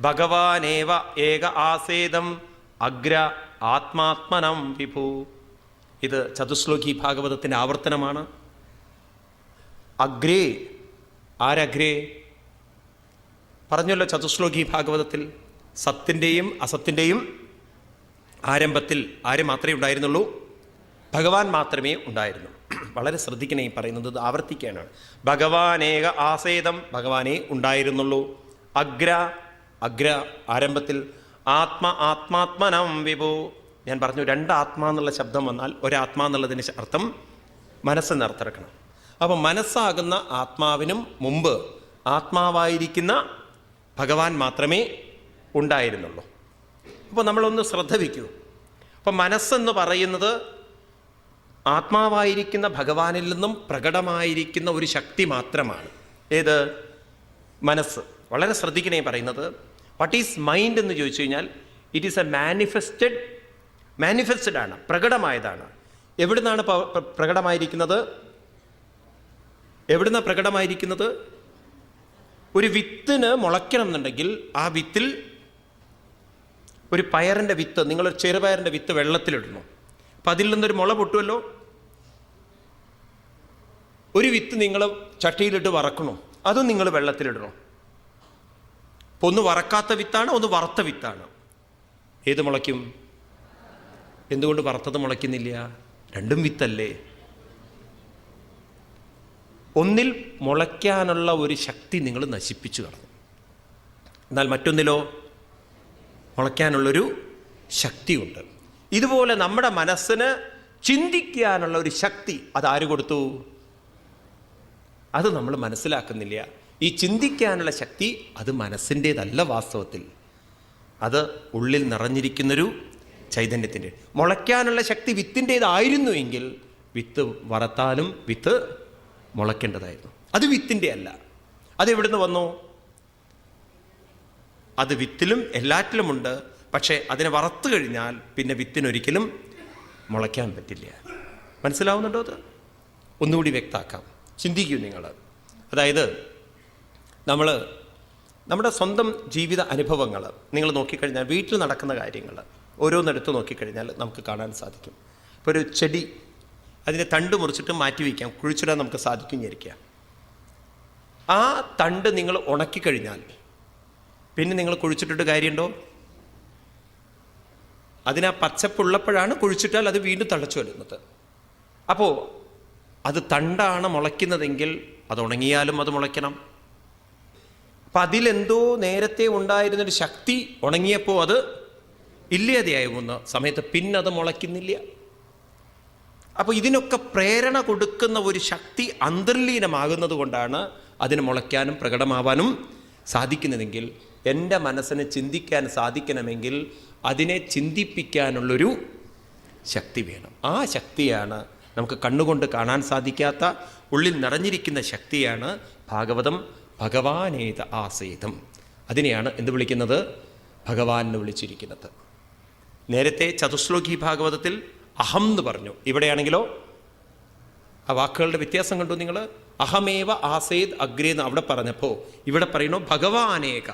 ഭഗവാനേവ ഏക ആസേദം അഗ്ര ആത്മാത്മനം വിഭു. ഇത് ചതുശ്ലോകി ഭാഗവതത്തിൻ്റെ ആവർത്തനമാണ്. അഗ്രേ, ആരഗ്രേ പറഞ്ഞല്ലോ ചതുശ്ലോകി ഭാഗവതത്തിൽ. സത്തിൻ്റെയും അസത്തിൻ്റെയും ആരംഭത്തിൽ ആര് മാത്രമേ ഉണ്ടായിരുന്നുള്ളൂ? ഭഗവാൻ മാത്രമേ ഉണ്ടായിരുന്നു. വളരെ ശ്രദ്ധിക്കണേ, ഈ പറയുന്നത് ഇത് ആവർത്തിക്കാനാണ്. ഭഗവാനേക ആസേദം, ഭഗവാനേ ഉണ്ടായിരുന്നുള്ളൂ. അഗ്ര, അഗ്ര ആരംഭത്തിൽ. ആത്മാത്മനം വിഭു. ഞാൻ പറഞ്ഞു, രണ്ട് ആത്മാ എന്നുള്ള ശബ്ദം വന്നാൽ ഒരാത്മാ എന്നുള്ളതിന് അർത്ഥം മനസ്സെന്ന് അർത്ഥം. അപ്പം മനസ്സാകുന്ന ആത്മാവിനും മുമ്പ് ആത്മാവായിരിക്കുന്ന ഭഗവാൻ മാത്രമേ ഉണ്ടായിരുന്നുള്ളൂ. അപ്പോൾ നമ്മളൊന്ന് ശ്രദ്ധ വയ്ക്കൂ. അപ്പം മനസ്സെന്ന് പറയുന്നത് ആത്മാവായിരിക്കുന്ന ഭഗവാനിൽ നിന്നും പ്രകടമായിരിക്കുന്ന ഒരു ശക്തി മാത്രമാണ്. ഏത്? മനസ്സ്. വളരെ ശ്രദ്ധിക്കണേ പറയുന്നത്. വാട്ട് ഈസ് മൈൻഡ് എന്ന് ചോദിച്ചു കഴിഞ്ഞാൽ ഇറ്റ് ഈസ് എ മാനിഫെസ്റ്റഡ് ആണ്, പ്രകടമായതാണ്. എവിടുന്നാണ് പ്രകടമായിരിക്കുന്നത്? എവിടുന്നാണ് പ്രകടമായിരിക്കുന്നത്? ഒരു വിത്തിന് മുളയ്ക്കണം എന്നുണ്ടെങ്കിൽ ആ വിത്തിൽ, ഒരു പയറിൻ്റെ വിത്ത്, നിങ്ങളൊരു ചെറുപയറിൻ്റെ വിത്ത് വെള്ളത്തിലിടണം. അപ്പം അതിൽ നിന്നൊരു മുള പൊട്ടുമല്ലോ. ഒരു വിത്ത് നിങ്ങൾ ചട്ടിയിലിട്ട് വറക്കണം, അതും നിങ്ങൾ വെള്ളത്തിലിടണം. അപ്പോൾ ഒന്ന് വറക്കാത്ത വിത്താണ്, ഒന്ന് വറുത്ത വിത്താണ്. ഏത് മുളയ്ക്കും? എന്തുകൊണ്ട് വറുത്തത് മുളയ്ക്കുന്നില്ല? രണ്ടും വിത്തല്ലേ. ഒന്നിൽ മുളയ്ക്കാനുള്ള ഒരു ശക്തി നിങ്ങൾ നശിപ്പിച്ചു കളഞ്ഞു, എന്നാൽ മറ്റൊന്നിലോ മുളയ്ക്കാനുള്ളൊരു ശക്തിയുണ്ട്. ഇതുപോലെ നമ്മുടെ മനസ്സിന് ചിന്തിക്കാനുള്ള ഒരു ശക്തി അതാര് കൊടുത്തു? അത് നമ്മൾ മനസ്സിലാക്കുന്നില്ല. ഈ ചിന്തിക്കാനുള്ള ശക്തി അത് മനസ്സിൻ്റേതല്ല വാസ്തവത്തിൽ, അത് ഉള്ളിൽ നിറഞ്ഞിരിക്കുന്നൊരു ചൈതന്യത്തിൻ്റെ. മുളയ്ക്കാനുള്ള ശക്തി വിത്തിൻ്റേതായിരുന്നു എങ്കിൽ വിത്ത് വറുത്താലും വിത്ത് മുളയ്ക്കേണ്ടതായിരുന്നു. അത് വിത്തിൻ്റെ അല്ല. അതെവിടുന്ന് വന്നു? അത് വിത്തിലും എല്ലാറ്റിലുമുണ്ട്. പക്ഷേ അതിനെ വറുത്തു കഴിഞ്ഞാൽ പിന്നെ വിത്തിനൊരിക്കലും മുളയ്ക്കാൻ പറ്റില്ല. മനസ്സിലാവുന്നുണ്ടോ? അത് ഒന്നുകൂടി വ്യക്തമാക്കാം. ചിന്തിക്കൂ നിങ്ങൾ. അതായത് നമ്മുടെ സ്വന്തം ജീവിത അനുഭവങ്ങൾ നിങ്ങൾ നോക്കിക്കഴിഞ്ഞാൽ, വീട്ടിൽ നടക്കുന്ന കാര്യങ്ങൾ ഓരോന്നെടുത്ത് നോക്കിക്കഴിഞ്ഞാൽ നമുക്ക് കാണാൻ സാധിക്കും. ഇപ്പോൾ ഒരു ചെടി, അതിൻ്റെ തണ്ട് മുറിച്ചിട്ട് മാറ്റി വയ്ക്കാം, കുഴിച്ചിടാൻ നമുക്ക് സാധിക്കും വിചാരിക്കുക. ആ തണ്ട് നിങ്ങൾ ഉണക്കിക്കഴിഞ്ഞാൽ പിന്നെ നിങ്ങൾ കുഴിച്ചിട്ടിട്ട് കാര്യമുണ്ടോ? അതിനാ പച്ചപ്പുള്ളപ്പോഴാണ് കുഴിച്ചിട്ടാൽ അത് വീണ്ടും തഴച്ചു വരുന്നത്. അപ്പോൾ അത് തണ്ടാണ് മുളയ്ക്കുന്നതെങ്കിൽ അത് ഉണങ്ങിയാലും അത് മുളയ്ക്കണം. അപ്പം അതിലെന്തോ നേരത്തെ ഉണ്ടായിരുന്നൊരു ശക്തി ഉണങ്ങിയപ്പോൾ അത് ഇല്ലാതെയാകുന്ന സമയത്ത് പിന്നെ അത് മുളയ്ക്കുന്നില്ല. അപ്പോൾ ഇതിനൊക്കെ പ്രേരണ കൊടുക്കുന്ന ഒരു ശക്തി അന്തർലീനമാകുന്നത് കൊണ്ടാണ് അതിന് മുളയ്ക്കാനും പ്രകടമാവാനും സാധിക്കുന്നതെങ്കിൽ, എൻ്റെ മനസ്സിനെ ചിന്തിക്കാൻ സാധിക്കണമെങ്കിൽ അതിനെ ചിന്തിപ്പിക്കാനുള്ളൊരു ശക്തി വേണം. ആ ശക്തിയാണ് നമുക്ക് കണ്ണുകൊണ്ട് കാണാൻ സാധിക്കാത്ത, ഉള്ളിൽ നിറഞ്ഞിരിക്കുന്ന ശക്തിയാണ് ഭാഗവതം ഭഗവാനേത ആസേതം. അതിനെയാണ് എന്ത് വിളിക്കുന്നത്? ഭഗവാൻ എന്ന് വിളിച്ചിരിക്കുന്നത്. നേരത്തെ ചതുശ്ലോകി ഭാഗവതത്തിൽ അഹം എന്ന് പറഞ്ഞു. ഇവിടെയാണെങ്കിലോ ആ വാക്കുകളുടെ വ്യത്യാസം കണ്ടു നിങ്ങൾ? അഹമേവ ആസേത് അഗ്രേ എന്ന് അവിടെ പറഞ്ഞപ്പോൾ ഇവിടെ പറയുന്നു ഭഗവാനേക.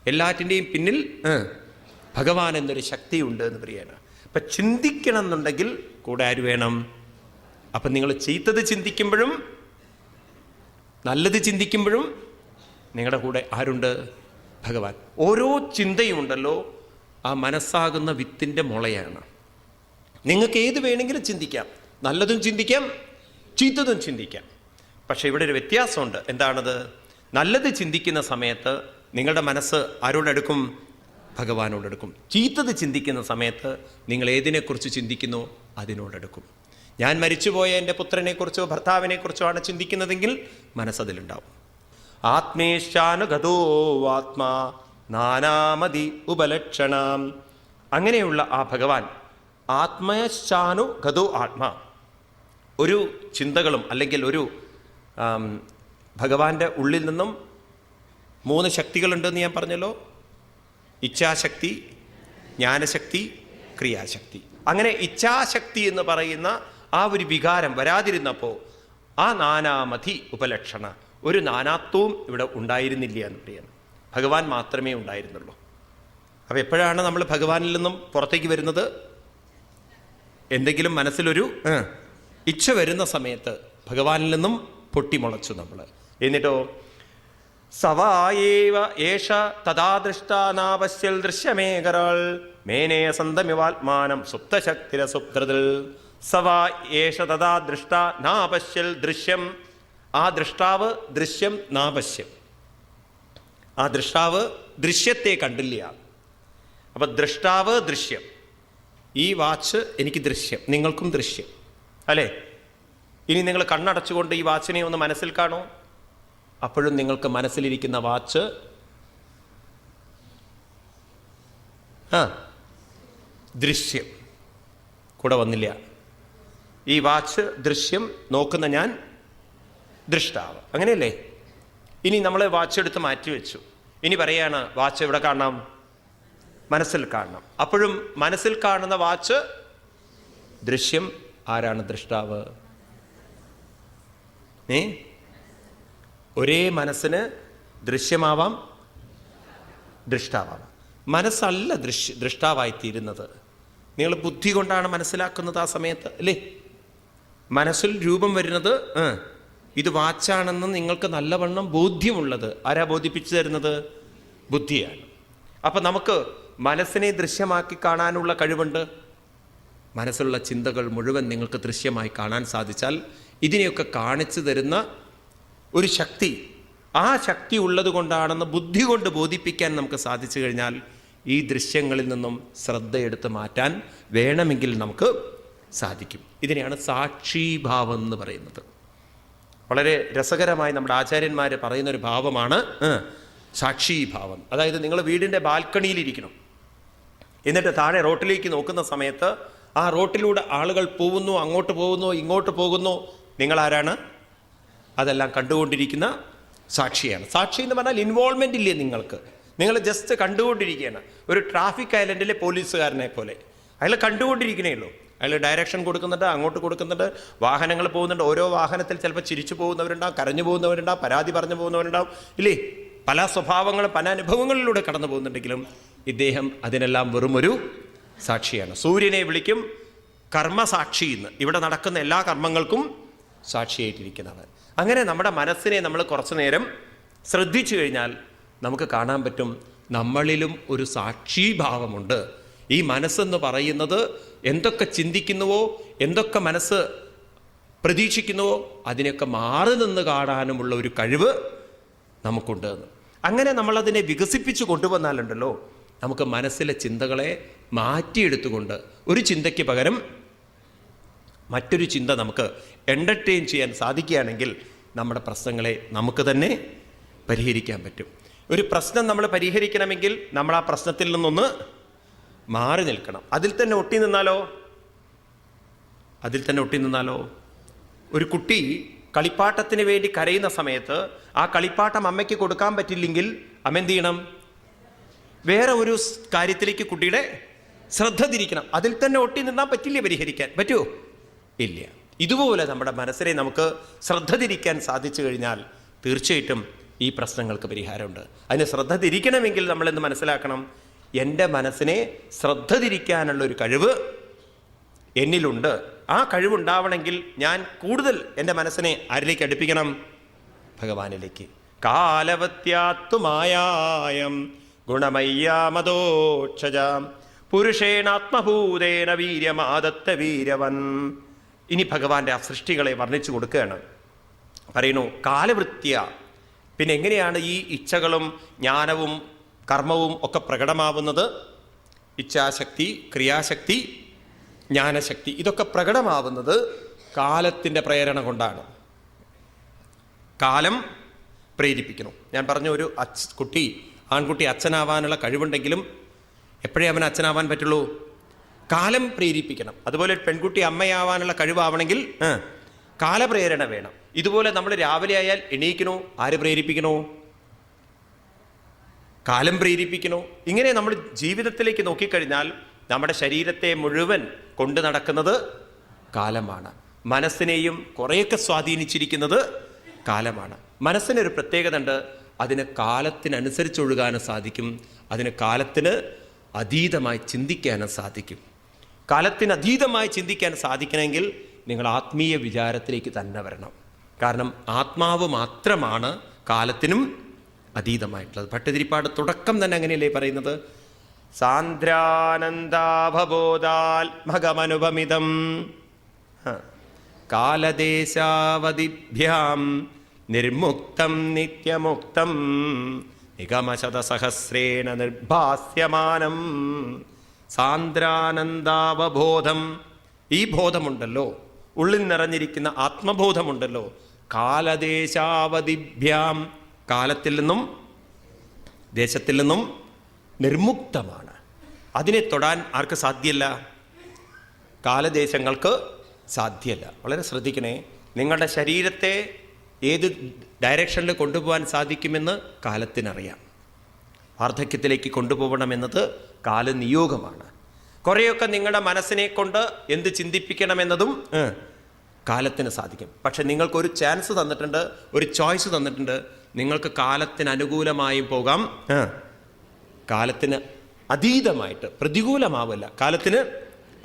എല്ലാറ്റിൻ്റെയും പിന്നിൽ ഭഗവാൻ എന്നൊരു ശക്തിയുണ്ട് എന്ന് പറയാണ്. അപ്പം ചിന്തിക്കണം എന്നുണ്ടെങ്കിൽ കൂടെ ആര് വേണം? അപ്പം നിങ്ങൾ ചീത്തത് ചിന്തിക്കുമ്പോഴും നല്ലത് ചിന്തിക്കുമ്പോഴും നിങ്ങളുടെ കൂടെ ആരുണ്ട്? ഭഗവാൻ. ഓരോ ചിന്തയുമുണ്ടല്ലോ ആ മനസ്സാകുന്ന വിത്തിൻ്റെ മുളയാണ്. നിങ്ങൾക്ക് ഏത് വേണമെങ്കിലും ചിന്തിക്കാം, നല്ലതും ചിന്തിക്കാം, ചീത്തതും ചിന്തിക്കാം. പക്ഷേ ഇവിടെ ഒരു വ്യത്യാസമുണ്ട്. എന്താണത്? നല്ലത് ചിന്തിക്കുന്ന സമയത്ത് നിങ്ങളുടെ മനസ്സ് ആരോടെടുക്കും? ഭഗവാനോടെടുക്കും. ചീത്തത് ചിന്തിക്കുന്ന സമയത്ത് നിങ്ങൾ ഏതിനെക്കുറിച്ച് ചിന്തിക്കുന്നോ അതിനോടെടുക്കും. ഞാൻ മരിച്ചുപോയ എൻ്റെ പുത്രനെക്കുറിച്ചോ ഭർത്താവിനെക്കുറിച്ചോ ആണ് ചിന്തിക്കുന്നതെങ്കിൽ മനസ്സതിലുണ്ടാവും. ആത്മേശാനുഗതോ ആത്മാ നാനാമതി ഉപലക്ഷണം. അങ്ങനെയുള്ള ആ ഭഗവാൻ ആത്മേശാനുഗതോ ആത്മാ. ഒരു ചിന്തകളും അല്ലെങ്കിൽ ഒരു ഭഗവാന്റെ ഉള്ളിൽ നിന്നും 3 ശക്തികളുണ്ടെന്ന് ഞാൻ പറഞ്ഞല്ലോ. ഇച്ഛാശക്തി, ജ്ഞാനശക്തി, ക്രിയാശക്തി. അങ്ങനെ ഇച്ഛാശക്തി എന്ന് പറയുന്ന ആ ഒരു വികാരം വരാതിരുന്നപ്പോൾ ആ നാനാമതി ഉപലക്ഷണ, ഒരു നാനാത്വവും ഇവിടെ ഉണ്ടായിരുന്നില്ല എന്ന് പറയുന്നു. ഭഗവാൻ മാത്രമേ ഉണ്ടായിരുന്നുള്ളൂ. അപ്പോൾ എപ്പോഴാണ് നമ്മൾ ഭഗവാനിൽ നിന്നും പുറത്തേക്ക് വരുന്നത്? എന്തെങ്കിലും മനസ്സിലൊരു ഇച്ഛ വരുന്ന സമയത്ത് ഭഗവാനിൽ നിന്നും പൊട്ടിമുളച്ചു നമ്മൾ. എന്നിട്ടോ സവായേവ ഏഷ തഥാ ദൃഷ്ടാനാവശ്യൽ ദൃശ്യമേകരാൾ മേനേയ സന്തമിവാത്മാനം സുപ്തശക്തിര സുപ്തൃതിൽ സവാ ഏഷ തഥാ ദൃഷ്ട നാപശ്യൽ ദൃശ്യം. ആ ദൃഷ്ടാവ് ദൃശ്യം നാപശ്യം. ആ ദൃഷ്ടാവ് ദൃശ്യത്തെ കണ്ടില്ല. അപ്പൊ ദൃഷ്ടാവ് ദൃശ്യം. ഈ വാച്ച് എനിക്ക് ദൃശ്യം, നിങ്ങൾക്കും ദൃശ്യം അല്ലേ? ഇനി നിങ്ങൾ കണ്ണടച്ചുകൊണ്ട് ഈ വാച്ചിനെ ഒന്ന് മനസ്സിൽ കാണൂ. അപ്പോഴും നിങ്ങൾക്ക് മനസ്സിലിരിക്കുന്ന വാച്ച് ദൃശ്യം കൂടെ വന്നില്ല. ഈ വാച്ച് ദൃശ്യം, നോക്കുന്ന ഞാൻ ദൃഷ്ടാവ്. അങ്ങനെയല്ലേ? ഇനി നമ്മൾ വാച്ച് എടുത്ത് മാറ്റി വെച്ചു. ഇനി പറയാണ് വാച്ച് എവിടെ കാണണം? മനസ്സിൽ കാണണം. അപ്പോഴും മനസ്സിൽ കാണുന്ന വാച്ച് ദൃശ്യം. ആരാണ് ദൃഷ്ടാവ്? ഒരേ മനസ്സിന് ദൃശ്യമാവാം, ദൃഷ്ടാവാം. മനസ്സല്ല ദൃഷ്ടാവായിത്തീരുന്നത്. നിങ്ങൾ ബുദ്ധി കൊണ്ടാണ് മനസ്സിലാക്കുന്നത് ആ സമയത്ത് അല്ലേ? മനസ്സിൽ രൂപം വരുന്നത് ഇത് വാച്ചാണെന്ന് നിങ്ങൾക്ക് നല്ലവണ്ണം ബോധ്യമുള്ളത് ആരാ ബോധിപ്പിച്ചു തരുന്നത്? ബുദ്ധിയാണ്. അപ്പം നമുക്ക് മനസ്സിനെ ദൃശ്യമാക്കി കാണാനുള്ള കഴിവുണ്ട്. മനസ്സിലുള്ള ചിന്തകൾ മുഴുവൻ നിങ്ങൾക്ക് ദൃശ്യമായി കാണാൻ സാധിച്ചാൽ ഇതിനെയൊക്കെ കാണിച്ചു തരുന്ന ഒരു ശക്തി, ആ ശക്തി ഉള്ളത് കൊണ്ടാണെന്ന് ബുദ്ധി കൊണ്ട് ബോധിപ്പിക്കാൻ നമുക്ക് സാധിച്ചു കഴിഞ്ഞാൽ ഈ ദൃശ്യങ്ങളിൽ നിന്നും ശ്രദ്ധയെടുത്ത് മാറ്റാൻ വേണമെങ്കിൽ നമുക്ക് സാധിക്കും. ഇതിനെയാണ് സാക്ഷിഭാവം എന്ന് പറയുന്നത്. വളരെ രസകരമായി നമ്മുടെ ആചാര്യന്മാർ പറയുന്നൊരു ഭാവമാണ് സാക്ഷീഭാവം. അതായത് നിങ്ങൾ വീടിൻ്റെ ബാൽക്കണിയിലിരിക്കണം, എന്നിട്ട് താഴെ റോട്ടിലേക്ക് നോക്കുന്ന സമയത്ത് ആ റോട്ടിലൂടെ ആളുകൾ പോകുന്നു, അങ്ങോട്ട് പോകുന്നു, ഇങ്ങോട്ട് പോകുന്നു. നിങ്ങളാരാണ്? അതെല്ലാം കണ്ടുകൊണ്ടിരിക്കുന്ന സാക്ഷിയാണ്. സാക്ഷി എന്ന് പറഞ്ഞാൽ ഇൻവോൾവ്മെൻ്റ് ഇല്ലേ നിങ്ങൾക്ക്? നിങ്ങൾ ജസ്റ്റ് കണ്ടുകൊണ്ടിരിക്കുകയാണ്. ഒരു ട്രാഫിക് ഐലൻഡിലെ പോലീസുകാരനെ പോലെ അയാൾ കണ്ടുകൊണ്ടിരിക്കണേ ഉള്ളൂ. അയാൾ ഡയറക്ഷൻ കൊടുക്കുന്നുണ്ട്, അങ്ങോട്ട് കൊടുക്കുന്നുണ്ട്, വാഹനങ്ങൾ പോകുന്നുണ്ട്. ഓരോ വാഹനത്തിൽ ചിലപ്പോൾ ചിരിച്ചു പോകുന്നവരുണ്ടാവും, കരഞ്ഞു പോകുന്നവരുണ്ടാവും, പരാതി പറഞ്ഞു പോകുന്നവരുണ്ടാവും ഇല്ലേ? പല സ്വഭാവങ്ങളും പല അനുഭവങ്ങളിലൂടെ കടന്നു പോകുന്നുണ്ടെങ്കിലും ഇദ്ദേഹം അതിനെല്ലാം വെറുമൊരു സാക്ഷിയാണ്. സൂര്യനെ വിളിക്കും കർമ്മസാക്ഷി എന്ന്. ഇവിടെ നടക്കുന്ന എല്ലാ കർമ്മങ്ങൾക്കും സാക്ഷിയായിട്ടിരിക്കുന്നതാണ്. അങ്ങനെ നമ്മുടെ മനസ്സിനെ നമ്മൾ കുറച്ചു നേരം ശ്രദ്ധിച്ചു കഴിഞ്ഞാൽ നമുക്ക് കാണാൻ പറ്റും നമ്മളിലും ഒരു സാക്ഷീഭാവമുണ്ട്. ഈ മനസ്സെന്ന് പറയുന്നത് എന്തൊക്കെ ചിന്തിക്കുന്നുവോ, എന്തൊക്കെ മനസ്സ് പ്രതീക്ഷിക്കുന്നുവോ അതിനൊക്കെ മാറി നിന്ന് കാണാനുമുള്ള ഒരു കഴിവ് നമുക്കുണ്ട്. അങ്ങനെ നമ്മളതിനെ വികസിപ്പിച്ചു കൊണ്ടുവന്നാലുണ്ടല്ലോ നമുക്ക് മനസ്സിലെ ചിന്തകളെ മാറ്റിയെടുത്തുകൊണ്ട് ഒരു ചിന്തയ്ക്ക് പകരം മറ്റൊരു ചിന്ത നമുക്ക് എൻ്റർടൈൻ ചെയ്യാൻ സാധിക്കുകയാണെങ്കിൽ നമ്മുടെ പ്രശ്നങ്ങളെ നമുക്ക് തന്നെ പരിഹരിക്കാൻ പറ്റും. ഒരു പ്രശ്നം നമ്മൾ പരിഹരിക്കണമെങ്കിൽ നമ്മൾ ആ പ്രശ്നത്തിൽ നിന്നൊന്ന് മാറി നിൽക്കണം. അതിൽ തന്നെ ഒട്ടി നിന്നാലോ ഒരു കുട്ടി കളിപ്പാട്ടത്തിന് വേണ്ടി കരയുന്ന സമയത്ത് ആ കളിപ്പാട്ടം അമ്മയ്ക്ക് കൊടുക്കാൻ പറ്റില്ലെങ്കിൽ അമ്മ എന്ത് ചെയ്യണം? വേറെ ഒരു കാര്യത്തിലേക്ക് കുട്ടിയുടെ ശ്രദ്ധ തിരിക്കണം. അതിൽ തന്നെ ഒട്ടി നിന്നാൽ പറ്റില്ലേ? പരിഹരിക്കാൻ പറ്റുമോ? ഇല്ല. ഇതുപോലെ നമ്മുടെ മനസ്സിനെ നമുക്ക് ശ്രദ്ധ തിരിക്കാൻ സാധിച്ചു കഴിഞ്ഞാൽ തീർച്ചയായിട്ടും ഈ പ്രശ്നങ്ങൾക്ക് പരിഹാരമുണ്ട്. അതിന് ശ്രദ്ധ തിരിക്കണമെങ്കിൽ നമ്മളെന്ന് മനസ്സിലാക്കണം, എൻ്റെ മനസ്സിനെ ശ്രദ്ധ തിരിക്കാനുള്ളൊരു കഴിവ് എന്നിലുണ്ട്. ആ കഴിവുണ്ടാവണമെങ്കിൽ ഞാൻ കൂടുതൽ എൻ്റെ മനസ്സിനെ ആരിലേക്ക് അടുപ്പിക്കണം? ഭഗവാനിലേക്ക്. കാലവത്യാത്മായായം ഗുണമയ്യാമതോക്ഷജാം പുരുഷേണാത്മഭൂതേന വീര്യമാദത്ത വീര്യവൻ. ഇനി ഭഗവാന്റെ ആ സൃഷ്ടികളെ വർണ്ണിച്ചു കൊടുക്കുകയാണ്. പറയുന്നു കാലവൃത്യ. പിന്നെ എങ്ങനെയാണ് ഈ ഇച്ഛകളും ജ്ഞാനവും കർമ്മവും ഒക്കെ പ്രകടമാവുന്നത്? ഇച്ഛാശക്തി, ക്രിയാശക്തി, ജ്ഞാനശക്തി ഇതൊക്കെ പ്രകടമാവുന്നത് കാലത്തിൻ്റെ പ്രേരണ കൊണ്ടാണ്. കാലം പ്രേരിപ്പിക്കണം. ഞാൻ പറഞ്ഞു, ഒരു ആൺകുട്ടി അച്ഛനാവാനുള്ള കഴിവുണ്ടെങ്കിലും എപ്പോഴേ അവന് അച്ഛനാവാൻ പറ്റുള്ളൂ? കാലം പ്രേരിപ്പിക്കണം. അതുപോലെ പെൺകുട്ടി അമ്മയാവാനുള്ള കഴിവാവണമെങ്കിൽ കാലപ്രേരണ വേണം. ഇതുപോലെ നമ്മൾ രാവിലെ ആയാൽ എണീക്കണോ? ആര് പ്രേരിപ്പിക്കണോ? കാലം പ്രേരിപ്പിക്കണോ? ഇങ്ങനെ നമ്മൾ ജീവിതത്തിലേക്ക് നോക്കിക്കഴിഞ്ഞാൽ നമ്മുടെ ശരീരത്തെ മുഴുവൻ കൊണ്ടു നടക്കുന്നത് കാലമാണ്. മനസ്സിനെയും കുറേയൊക്കെ സ്വാധീനിച്ചിരിക്കുന്നത് കാലമാണ്. മനസ്സിനൊരു പ്രത്യേകത ഉണ്ട്. അതിന് കാലത്തിനനുസരിച്ചൊഴുകാനും സാധിക്കും, അതിന് കാലത്തിന് അതീതമായി ചിന്തിക്കാനും സാധിക്കും. കാലത്തിനതീതമായി ചിന്തിക്കാൻ സാധിക്കണമെങ്കിൽ നിങ്ങൾ ആത്മീയ വിചാരത്തിലേക്ക് തന്നെ വരണം. കാരണം ആത്മാവ് മാത്രമാണ് കാലത്തിനും അതീതമായിട്ടുള്ളത്. ഭട്ടതിരിപ്പാട് തുടക്കം തന്നെ അങ്ങനെയല്ലേ പറയുന്നത്? സാന്ദ്രാനന്ദാഭബോധാത്മകമനുപമിതം കാലദേശാവധിഭ്യാം നിർമുക്തം നിത്യമുക്തം നിഗമശതസഹസ്രേണ നിർഭാസ്യമാനം. സാന്ദ്രാനന്ദാവബോധം, ഈ ബോധമുണ്ടല്ലോ, ഉള്ളിൽ നിറഞ്ഞിരിക്കുന്ന ആത്മബോധമുണ്ടല്ലോ, കാലദേശാവധിഭ്യാം, കാലത്തിൽ നിന്നും ദേശത്തിൽ നിന്നും നിർമുക്തമാണ്. അതിനെ തൊടാൻ ആർക്ക് സാധ്യമല്ല? കാലദേശങ്ങൾക്ക് സാധ്യമല്ല. വളരെ ശ്രദ്ധിക്കണേ. നിങ്ങളുടെ ശരീരത്തെ ഏത് ഡയറക്ഷനിൽ കൊണ്ടുപോകാൻ സാധിക്കുമെന്ന് കാലത്തിനറിയാം. വാർദ്ധക്യത്തിലേക്ക് കൊണ്ടുപോകണമെന്നത് കാലനിയോഗമാണ്. കുറേയൊക്കെ നിങ്ങളുടെ മനസ്സിനെ കൊണ്ട് എന്ത് ചിന്തിപ്പിക്കണമെന്നതും കാലത്തിന് സാധിക്കും. പക്ഷെ നിങ്ങൾക്കൊരു ചാൻസ് തന്നിട്ടുണ്ട്, ഒരു ചോയ്സ് തന്നിട്ടുണ്ട്. നിങ്ങൾക്ക് കാലത്തിന് അനുകൂലമായും പോകാം, കാലത്തിന് അതീതമായിട്ട്, പ്രതികൂലമാവില്ല, കാലത്തിന്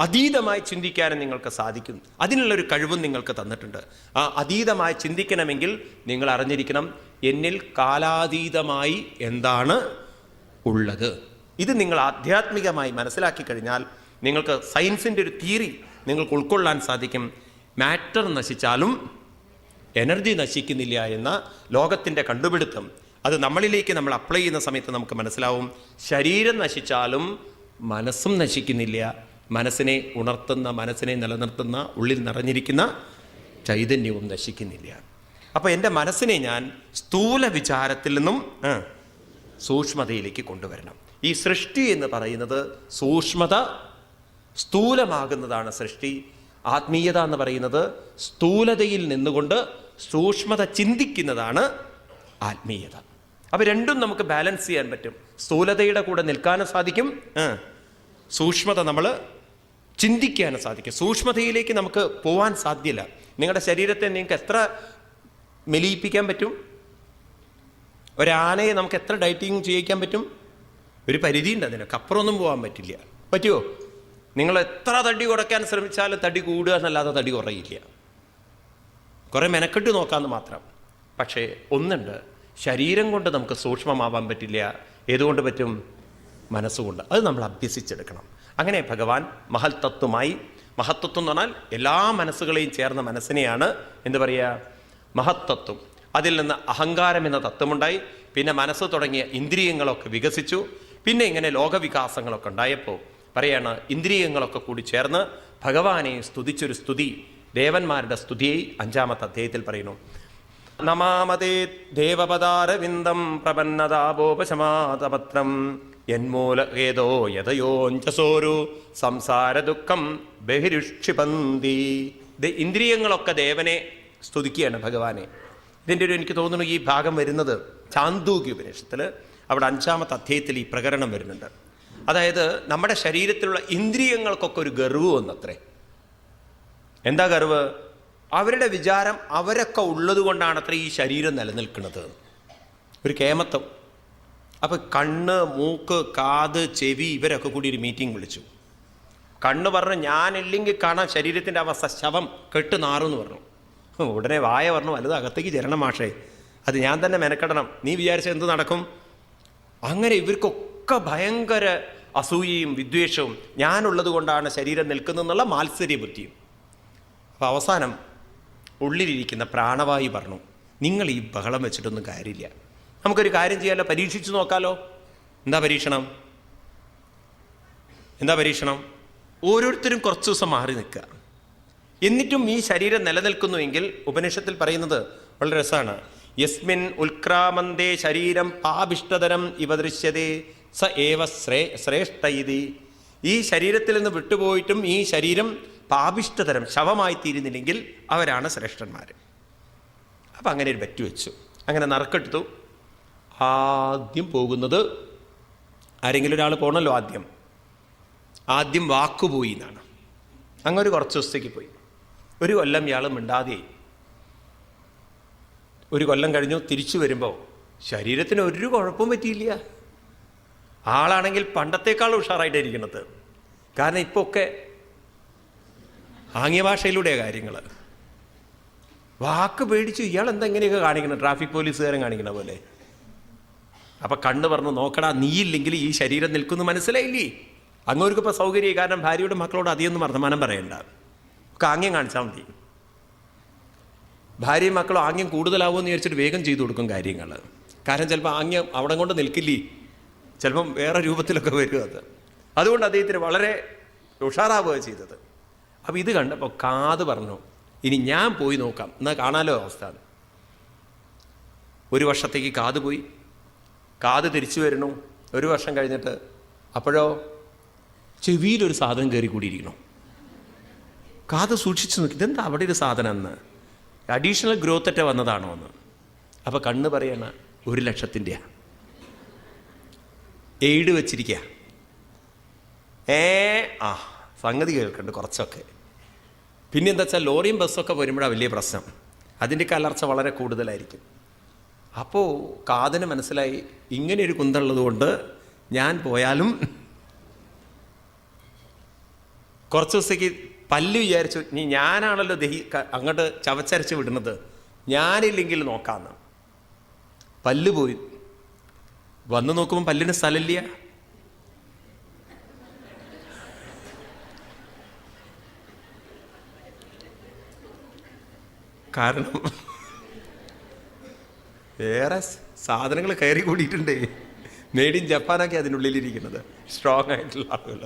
അതീതമായി ചിന്തിക്കാനും നിങ്ങൾക്ക് സാധിക്കും. അതിനുള്ളൊരു കഴിവും നിങ്ങൾക്ക് തന്നിട്ടുണ്ട്. ആ അതീതമായി ചിന്തിക്കണമെങ്കിൽ നിങ്ങൾ അറിഞ്ഞിരിക്കണം, എന്നിൽ കാലാതീതമായി എന്താണ് ഉള്ളത്. ഇത് നിങ്ങൾ ആധ്യാത്മികമായി മനസ്സിലാക്കി കഴിഞ്ഞാൽ നിങ്ങൾക്ക് സയൻസിൻ്റെ ഒരു തിയറി നിങ്ങൾക്ക് ഉൾക്കൊള്ളാൻ സാധിക്കും. മാറ്റർ നശിച്ചാലും എനർജി നശിക്കുന്നില്ല എന്ന ലോകത്തിൻ്റെ കണ്ടുപിടുത്തം, അത് നമ്മളിലേക്ക് നമ്മൾ അപ്ലൈ ചെയ്യുന്ന സമയത്ത് നമുക്ക് മനസ്സിലാവും. ശരീരം നശിച്ചാലും മനസ്സും നശിക്കുന്നില്ല. മനസ്സിനെ ഉണർത്തുന്ന, മനസ്സിനെ നിലനിർത്തുന്ന, ഉള്ളിൽ നിറഞ്ഞിരിക്കുന്ന ചൈതന്യവും നശിക്കുന്നില്ല. അപ്പോൾ എൻ്റെ മനസ്സിനെ ഞാൻ സ്ഥൂല വിചാരത്തിൽ നിന്നും സൂക്ഷ്മതയിലേക്ക് കൊണ്ടുവരണം. ഈ സൃഷ്ടി എന്ന് പറയുന്നത് സൂക്ഷ്മത, സ്ഥൂലമാകുന്നതാണ് സൃഷ്ടി. ആത്മീയത എന്ന് പറയുന്നത് സ്ഥൂലതയിൽ നിന്നുകൊണ്ട് സൂക്ഷ്മത ചിന്തിക്കുന്നതാണ് ആത്മീയത. അപ്പോൾ രണ്ടും നമുക്ക് ബാലൻസ് ചെയ്യാൻ പറ്റും. സ്ഥൂലതയുടെ കൂടെ നിൽക്കാനും സാധിക്കും, സൂക്ഷ്മത നമ്മൾ ചിന്തിക്കാനും സാധിക്കും. സൂക്ഷ്മതയിലേക്ക് നമുക്ക് പോകാൻ സാധ്യമല്ല. നിങ്ങളുടെ ശരീരത്തെ നിങ്ങൾക്ക് എത്ര മെലിയിപ്പിക്കാൻ പറ്റും? ഒരാനയെ നമുക്ക് എത്ര ഡയറ്റിങ് ചെയ്യിക്കാൻ പറ്റും? ഒരു പരിധിയുണ്ട് അതിനൊക്കെ, അപ്പുറമൊന്നും പോകാൻ പറ്റില്ല. പറ്റുമോ? നിങ്ങൾ എത്ര തടി കുറയ്ക്കാൻ ശ്രമിച്ചാലും തടി കൂടുക എന്നല്ലാതെ തടി കുറയില്ല. കുറേ മെനക്കെട്ട് നോക്കാമെന്ന് മാത്രം. പക്ഷേ ഒന്നുണ്ട്, ശരീരം കൊണ്ട് നമുക്ക് സൂക്ഷ്മമാവാൻ പറ്റില്ല. ഏതുകൊണ്ട് പറ്റും? മനസ്സുകൊണ്ട്. അത് നമ്മൾ അഭ്യസിച്ചെടുക്കണം. അങ്ങനെ ഭഗവാൻ മഹൽതത്വമായി, മഹത്തത്വം എന്ന് പറഞ്ഞാൽ എല്ലാ മനസ്സുകളെയും ചേർന്ന മനസ്സിനെയാണ് എന്ത് പറയുക? മഹത്തത്വം. അതിൽ നിന്ന് അഹങ്കാരം എന്ന തത്വമുണ്ടായി. പിന്നെ മനസ്സ് തുടങ്ങിയ ഇന്ദ്രിയങ്ങളൊക്കെ വികസിച്ചു. പിന്നെ ഇങ്ങനെ ലോകവികാസങ്ങളൊക്കെ ഉണ്ടായപ്പോൾ പറയാണ്, ഇന്ദ്രിയങ്ങളൊക്കെ കൂടി ചേർന്ന് ഭഗവാനെ സ്തുതിച്ചൊരു സ്തുതി, ദേവന്മാരുടെ സ്തുതിയെ 5-ാമത്തെ അധ്യായത്തിൽ പറയുന്നു. നമാമതേ ദേവപദാരവിന്ദം പ്രപന്നതാപോപശമാതപത്രം യന്മൂല ഏതോ യഥയോഞ്ചസോരു സംസാര ദുഃഖം ബഹിരുക്ഷിപന്തി. ഇന്ദ്രിയങ്ങളൊക്കെ ദേവനെ സ്തുതിക്കുകയാണ്, ഭഗവാനെ. ഇതിൻ്റെ എനിക്ക് തോന്നുന്നു ഈ ഭാഗം വരുന്നത് ചാന്തോക്യ ഉപനിഷത്തിൽ. അവിടെ 5-ാമത്തെ അധ്യായത്തിൽ ഈ പ്രകരണം വരുന്നുണ്ട്. അതായത് നമ്മുടെ ശരീരത്തിലുള്ള ഇന്ദ്രിയങ്ങൾക്കൊക്കെ ഒരു ഗർവ് വന്നത്രേ. എന്താ ഗർവ്? അവരുടെ വിചാരം അവരൊക്കെ ഉള്ളത് കൊണ്ടാണത്ര ഈ ശരീരം നിലനിൽക്കുന്നത്. ഒരു കേമത്വം. അപ്പം കണ്ണ്, മൂക്ക്, കാത്, ചെവി ഇവരൊക്കെ കൂടി ഒരു മീറ്റിംഗ് വിളിച്ചു. കണ്ണ് പറഞ്ഞു, ഞാനില്ലെങ്കിൽ കാണാൻ ശരീരത്തിൻ്റെ അവസ്ഥ, ശവം കെട്ട് നാറുമെന്ന് പറഞ്ഞു. ഉടനെ വായ പറഞ്ഞു, വലുത് അകത്തേക്ക് ചെരണം മാഷേ, അത് ഞാൻ തന്നെ മെനക്കെടണം. നീ വിചാരിച്ച എന്ത് നടക്കും? അങ്ങനെ ഇവർക്കൊക്കെ ഭയങ്കര അസൂയയും വിദ്വേഷവും, ഞാനുള്ളത് കൊണ്ടാണ് ശരീരം നിൽക്കുന്നതെന്നുള്ള മാത്സര്യ ബുദ്ധിയും. അപ്പോൾ അവസാനം ഉള്ളിലിരിക്കുന്ന പ്രാണവായു പറഞ്ഞു, നിങ്ങൾ ഈ ബഹളം വെച്ചിട്ടൊന്നും കാര്യമില്ല, നമുക്കൊരു കാര്യം ചെയ്യാമല്ലോ, പരീക്ഷിച്ചു നോക്കാലോ. എന്താ പരീക്ഷണം? ഓരോരുത്തരും കുറച്ച് ദിവസം മാറി നിൽക്കുക. എന്നിട്ടും ഈ ശരീരം നിലനിൽക്കുന്നുവെങ്കിൽ ഉപനിഷത്തിൽ പറയുന്നത് വളരെ രസമാണ്. യസ്മിൻ ഉൽക്രാമന്തേ ശരീരം പാപിഷ്ടതരം ഇവ ദൃശ്യതേ സ ഏവ ശ്രേഷ്ഠ ഇതി. ഈ ശരീരത്തിൽ നിന്ന് വിട്ടുപോയിട്ടും ഈ ശരീരം പാപിഷ്ടതരം, ശവമായി തീരുന്നില്ലെങ്കിൽ അവരാണ് ശ്രേഷ്ഠന്മാർ. അപ്പം അങ്ങനെ ഒരു ബെറ്റ് വെച്ചു. അങ്ങനെ നറുക്കെടുത്തു. ആദ്യം പോകുന്നത് ആരെങ്കിലും ഒരാൾ പോകണമല്ലോ. ആദ്യം വാക്കുപോയി എന്നാണ്. അങ്ങനെ കുറച്ച് ദിവസത്തേക്ക് പോയി. ഒരു കൊല്ലം ഇയാൾ മിണ്ടാതെയായി. ഒരു കൊല്ലം കഴിഞ്ഞു. തിരിച്ചു വരുമ്പോൾ ശരീരത്തിന് ഒരു കുഴപ്പവും പറ്റിയില്ല. ആളാണെങ്കിൽ പണ്ടത്തേക്കാൾ ഉഷാറായിട്ടായിരിക്കുന്നത്. കാരണം ഇപ്പോൾ ഒക്കെ ആംഗ്യഭാഷയിലൂടെയാണ് കാര്യങ്ങൾ. വാക്ക് പേടിച്ചു ഇയാൾ എന്താ ഇങ്ങനെയൊക്കെ കാണിക്കണം, ട്രാഫിക് പോലീസുകാരൻ കാണിക്കണ പോലെ. അപ്പം കണ്ണ് പറഞ്ഞു, നോക്കടാ, നീയില്ലെങ്കിൽ ഈ ശരീരം നിൽക്കുന്നു, മനസ്സിലായില്ലേ? അങ്ങോർക്കിപ്പോൾ സൗകര്യമായി. കാരണം ഭാര്യയോടും മക്കളോട് അധികമൊന്നും വർത്തമാനം പറയണ്ട, ഒക്കെ ആംഗ്യം കാണിച്ചാൽ മതി. ഭാര്യയും മക്കളും ആംഗ്യം കൂടുതലാവുമെന്ന് വിചാരിച്ചിട്ട് വേഗം ചെയ്തു കൊടുക്കും കാര്യങ്ങൾ. കാരണം ചിലപ്പോൾ ആംഗ്യം അവിടെ കൊണ്ട് നിൽക്കില്ലേ, ചിലപ്പം വേറെ രൂപത്തിലൊക്കെ വരും അത്. അതുകൊണ്ട് അദ്ദേഹത്തിന് വളരെ ഉഷാറാവുക ചെയ്തത്. അപ്പം ഇത് കണ്ടപ്പോൾ കാത് പറഞ്ഞു, ഇനി ഞാൻ പോയി നോക്കാം, എന്നാൽ കാണാലോ അവസ്ഥ. 1 വർഷത്തേക്ക് കാത് പോയി. കാത് തിരിച്ചു വരണു 1 വർഷം കഴിഞ്ഞിട്ട്. അപ്പോഴോ ചെവിയിലൊരു സാധനം കയറി കൂടിയിരിക്കണം. കാത് സൂക്ഷിച്ചു നോക്കി, ഇതെന്താ അവിടെ ഒരു സാധനം എന്ന്, അഡീഷണൽ ഗ്രോത്ത് ഒറ്റ വന്നതാണോ എന്ന്. അപ്പോൾ കണ്ണ് പറയണ 1 ലക്ഷത്തിൻ്റെയാണ്, എയ്ഡ് വെച്ചിരിക്കുക. സംഗതി കേൾക്കണ്ട് കുറച്ചൊക്കെ. പിന്നെ എന്താ വെച്ചാൽ ലോറിയും ബസ്സൊക്കെ വരുമ്പോഴാണ് വലിയ പ്രശ്നം, അതിൻ്റെ കലർച്ച വളരെ കൂടുതലായിരിക്കും. അപ്പോൾ കാതിന് മനസ്സിലായി ഇങ്ങനെയൊരു കുന്തമുള്ളത് കൊണ്ട് ഞാൻ പോയാലും കുറച്ച് ദിവസത്തേക്ക് പല്ല് വിചാരിച്ചു, നീ ഞാനാണല്ലോ അങ്ങോട്ട് ചവച്ചരച്ച് വിടുന്നത്, ഞാനില്ലെങ്കിൽ നോക്കാമെന്ന്. പല്ല് പോയി. വന്ന് നോക്കുമ്പോൾ പല്ലിന് സ്ഥലമില്ല. കാരണം വേറെ സാധനങ്ങൾ കയറി കൂടിയിട്ടുണ്ടേ. മെയ്ഡ് ഇൻ ജപ്പാനൊക്കെ അതിനുള്ളിലിരിക്കുന്നത്, സ്ട്രോങ് ആയിട്ടുള്ള ആളുകൾ.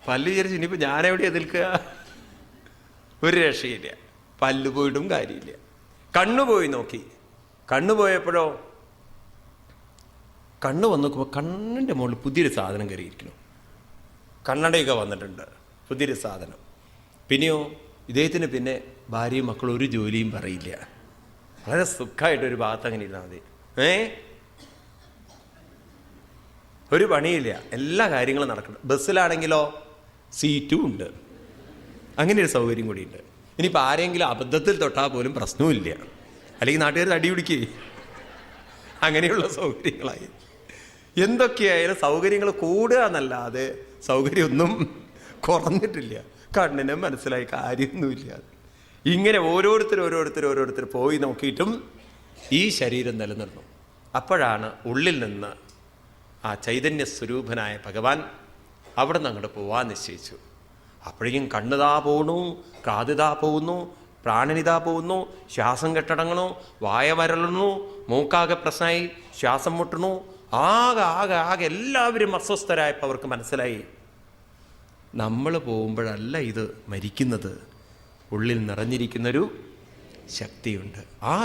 പല്ല് വിചാരിച്ചു ഇനിയിപ്പോൾ ഞാനെവിടെയാണ് നിൽക്കുക, ഒരു രക്ഷയില്ല. പല്ല് പോയിട്ടും കാര്യമില്ല. കണ്ണു പോയി നോക്കി. കണ്ണു പോയപ്പോഴോ കണ്ണ് വന്ന് നോക്കുമ്പോൾ കണ്ണിൻ്റെ മുകളിൽ പുതിയൊരു സാധനം കയറിയിരിക്കണം. കണ്ണടയൊക്കെ വന്നിട്ടുണ്ട്, പുതിയൊരു സാധനം. പിന്നെയോ ഇദ്ദേഹത്തിന് പിന്നെ ഭാര്യയും മക്കളും ഒരു ജോലിയും പറയില്ല. വളരെ സുഖമായിട്ടൊരു ഭാഗത്ത് അങ്ങനെ ഇരുന്നാൽ മതി. ഒരു പണിയില്ല, എല്ലാ കാര്യങ്ങളും നടക്കണം. ബസ്സിലാണെങ്കിലോ സീറ്റും ഉണ്ട്, അങ്ങനെ ഒരു സൗകര്യം കൂടിയുണ്ട്. ഇനിയിപ്പോൾ ആരെങ്കിലും അബദ്ധത്തിൽ തൊട്ടാൽ പോലും പ്രശ്നവുമില്ല, അല്ലെങ്കിൽ നാട്ടുകാർ തടി പിടിക്കേ. അങ്ങനെയുള്ള സൗകര്യങ്ങളായി. എന്തൊക്കെയായാലും സൗകര്യങ്ങൾ കൂടുക എന്നല്ലാതെ സൗകര്യമൊന്നും കുറഞ്ഞിട്ടില്ല. കണ്ണിന് മനസ്സിലായി കാര്യമൊന്നുമില്ല. ഇങ്ങനെ ഓരോരുത്തർ പോയി നോക്കിയിട്ടും ഈ ശരീരം നിലനിർന്നു. അപ്പോഴാണ് ഉള്ളിൽ നിന്ന് ആ ചൈതന്യ സ്വരൂപനായ ഭഗവാൻ അവിടെ നിന്ന് അങ്ങോട്ട് പോവാൻ നിശ്ചയിച്ചു. അപ്പോഴേക്കും കണ്ണുതാ പോകുന്നു, കാതുതാ പോകുന്നു, പ്രാണനിതാ പോകുന്നു, ശ്വാസം കെട്ടടങ്ങണു, വായ വരളുന്നു, മൂക്കാകെ പ്രശ്നമായി, ശ്വാസം മുട്ടണു. ആകെ എല്ലാവരും അസ്വസ്ഥരായപ്പോൾ അവർക്ക് മനസ്സിലായി, നമ്മൾ പോകുമ്പോഴല്ല ഇത് മരിക്കുന്നത്, ഉള്ളിൽ നിറഞ്ഞിരിക്കുന്നൊരു ശക്തിയുണ്ട്. ആ